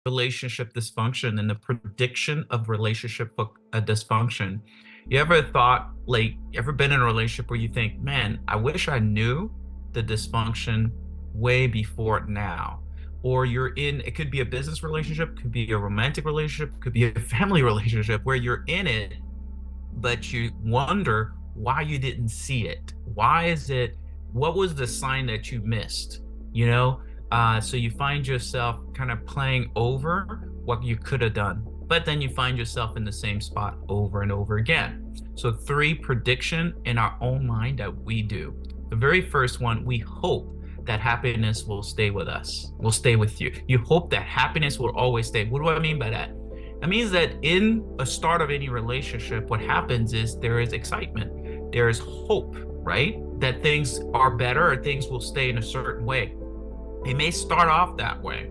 relationship dysfunction and the prediction of relationship dysfunction. You ever thought, like, ever been in a relationship where you think, man, I wish I knew the dysfunction way before now? Or you're in, it could be a business relationship, could be a romantic relationship, could be a family relationship where you're in it, but you wonder why you didn't see it. Why is it, what was the sign that you missed? You know, so you find yourself kind of playing over what you could have done, but then you find yourself in the same spot over and over again. So, three, prediction in our own mind that we do. The very first one, we hope that happiness will stay with us, will stay with you. You hope that happiness will always stay. What do I mean by that? That means that in a start of any relationship, what happens is there is excitement, there is hope, right? That things are better or things will stay in a certain way. It may start off that way,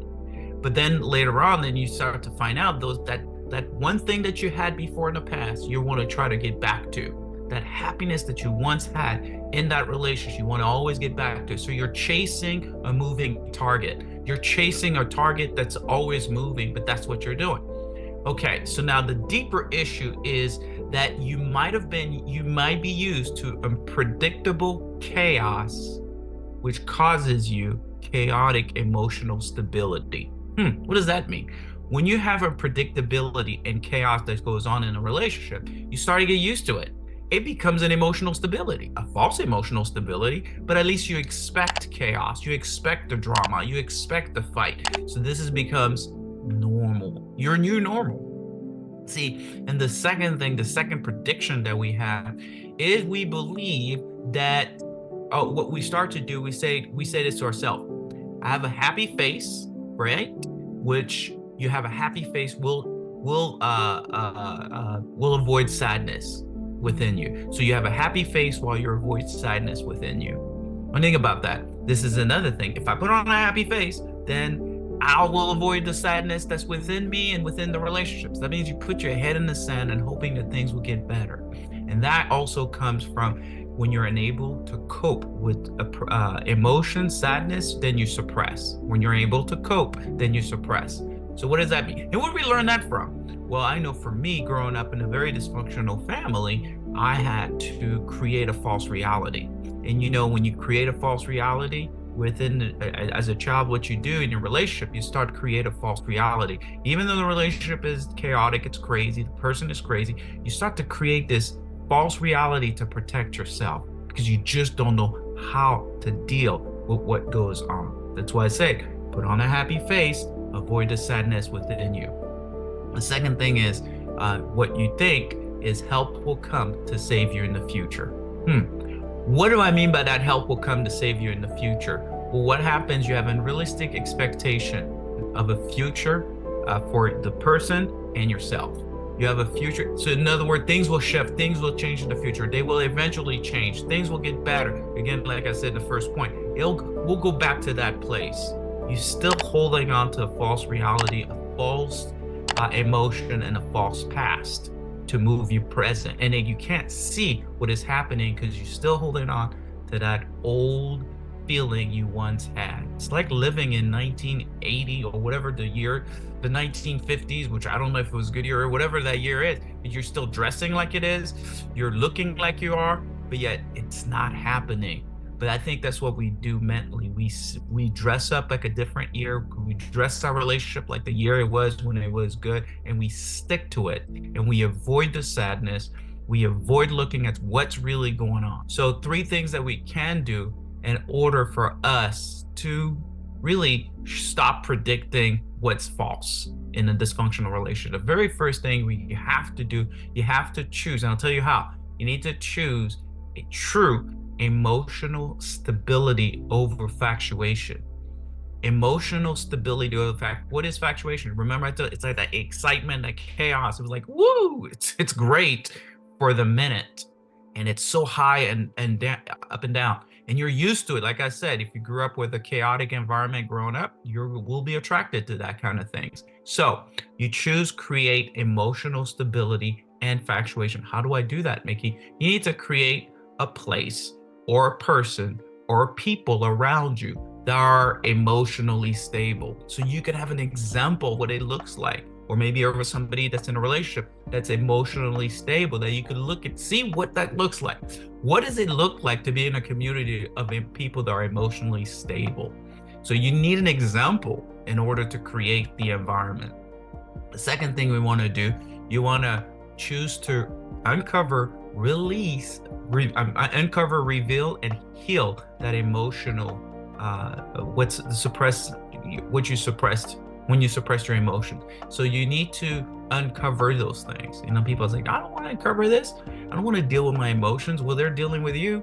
but then later on, then you start to find out that one thing that you had before in the past, you want to try to get back to. That happiness that you once had in that relationship, you want to always get back to. So you're chasing a moving target. You're chasing a target that's always moving, but that's what you're doing. Okay, so now the deeper issue is that you might be used to unpredictable chaos, which causes you chaotic emotional stability. What does that mean? When you have a predictability and chaos that goes on in a relationship, you start to get used to it. It becomes an emotional stability, a false emotional stability, but at least you expect chaos, you expect the drama, you expect the fight. So this becomes normal, your new normal. See, and the second thing, the second prediction that we have is we believe that what we start to do, we say this to ourselves. I have a happy face, right? Which you have a happy face will avoid sadness within you. So you have a happy face while you avoid sadness within you. One thing about that, this is another thing. If I put on a happy face, then I will avoid the sadness that's within me and within the relationships. That means you put your head in the sand and hoping that things will get better. And that also comes from when you're unable to cope with emotion, sadness, then you suppress. When you're able to cope, then you suppress. So what does that mean? And where do we learn that from? Well, I know for me, growing up in a very dysfunctional family, I had to create a false reality. And you know, when you create a false reality as a child, what you do in your relationship, you start to create a false reality. Even though the relationship is chaotic, it's crazy, the person is crazy, you start to create this false reality to protect yourself because you just don't know how to deal with what goes on. That's why I say, put on a happy face, avoid the sadness within you. The second thing is what you think is help will come to save you in the future. What do I mean by that help will come to save you in the future? Well, what happens, you have a realistic expectation of a future for the person and yourself. You have a future. So in other words, things will shift, things will change in the future. They will eventually change. Things will get better. Again, like I said, the first point, we'll go back to that place. You're still holding on to a false reality, a false emotion, and a false past to move you present. And then you can't see what is happening because you're still holding on to that old feeling you once had. It's like living in 1980 or whatever the year, the 1950s, which I don't know if it was a good year or whatever that year is, but you're still dressing like it is, you're looking like you are, but yet it's not happening. But I think that's what we do mentally. We dress up like a different year. We dress our relationship like the year it was when it was good, and we stick to it. And we avoid the sadness. We avoid looking at what's really going on. So 3 things that we can do in order for us to really stop predicting what's false in a dysfunctional relationship. The very first thing you have to do, you have to choose, and I'll tell you how. You need to choose a true emotional stability over factuation. Emotional stability over fact. What is factuation? Remember, it's like that excitement, that chaos. It was like, woo! It's great for the minute, and it's so high and down, up and down, and you're used to it. Like I said, if you grew up with a chaotic environment growing up, you will be attracted to that kind of things. So you choose create emotional stability and factuation. How do I do that, Mickey? You need to create a place or a person or people around you that are emotionally stable. So you can have an example what it looks like, or maybe over somebody that's in a relationship that's emotionally stable, that you could look and see what that looks like. What does it look like to be in a community of people that are emotionally stable? So you need an example in order to create the environment. The second thing we want to do, you want to choose to uncover, uncover, reveal, and heal that emotional, what you suppressed when you suppress your emotion. So you need to uncover those things. You know, people are like, I don't want to uncover this. I don't want to deal with my emotions. Well, they're dealing with you.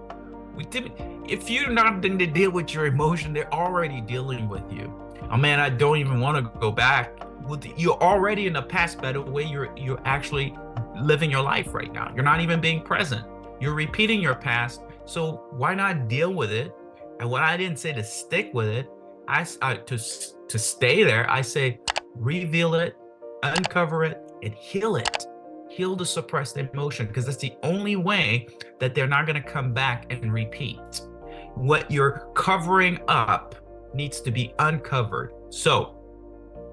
If you're not going to deal with your emotion, they're already dealing with you. Oh man, I don't even want to go back. You're already in the past. By the way, you're actually living your life right now. You're not even being present. You're repeating your past. So why not deal with it? And when I didn't say to stick with it, to stay there, I say reveal it, uncover it, and heal it. Heal the suppressed emotion, because that's the only way that they're not going to come back and repeat. What you're covering up needs to be uncovered. So,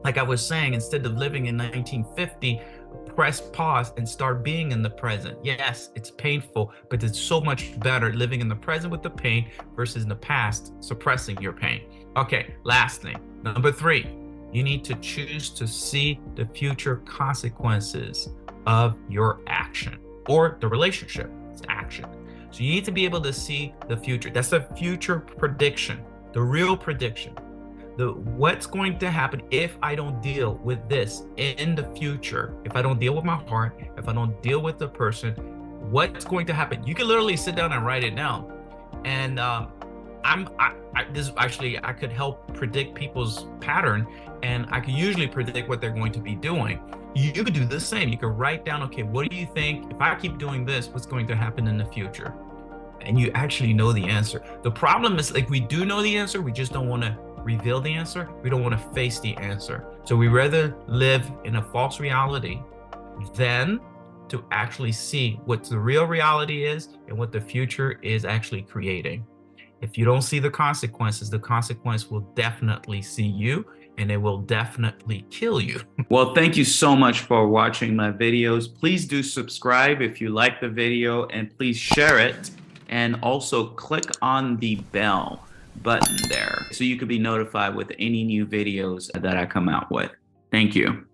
like I was saying, instead of living in 1950, press pause and start being in the present. Yes, it's painful, but it's so much better living in the present with the pain versus in the past suppressing your pain. Okay, last thing. Number 3, you need to choose to see the future consequences of your action or the relationship. It's action. So you need to be able to see the future. That's the future prediction, the real prediction. What's going to happen if I don't deal with this in the future, if I don't deal with my heart, if I don't deal with the person, what's going to happen? You can literally sit down and write it down. And I could help predict people's pattern, and I could usually predict what they're going to be doing. You could do the same. You could write down, okay, what do you think if I keep doing this, what's going to happen in the future? And you actually know the answer. The problem is, like, we do know the answer, we just don't want to reveal the answer. We don't want to face the answer. So we rather live in a false reality than to actually see what the real reality is and what the future is actually creating. If you don't see the consequences, the consequence will definitely see you, and it will definitely kill you. Well, thank you so much for watching my videos. Please do subscribe if you like the video, and please share it. And also click on the bell button there so you could be notified with any new videos that I come out with. Thank you.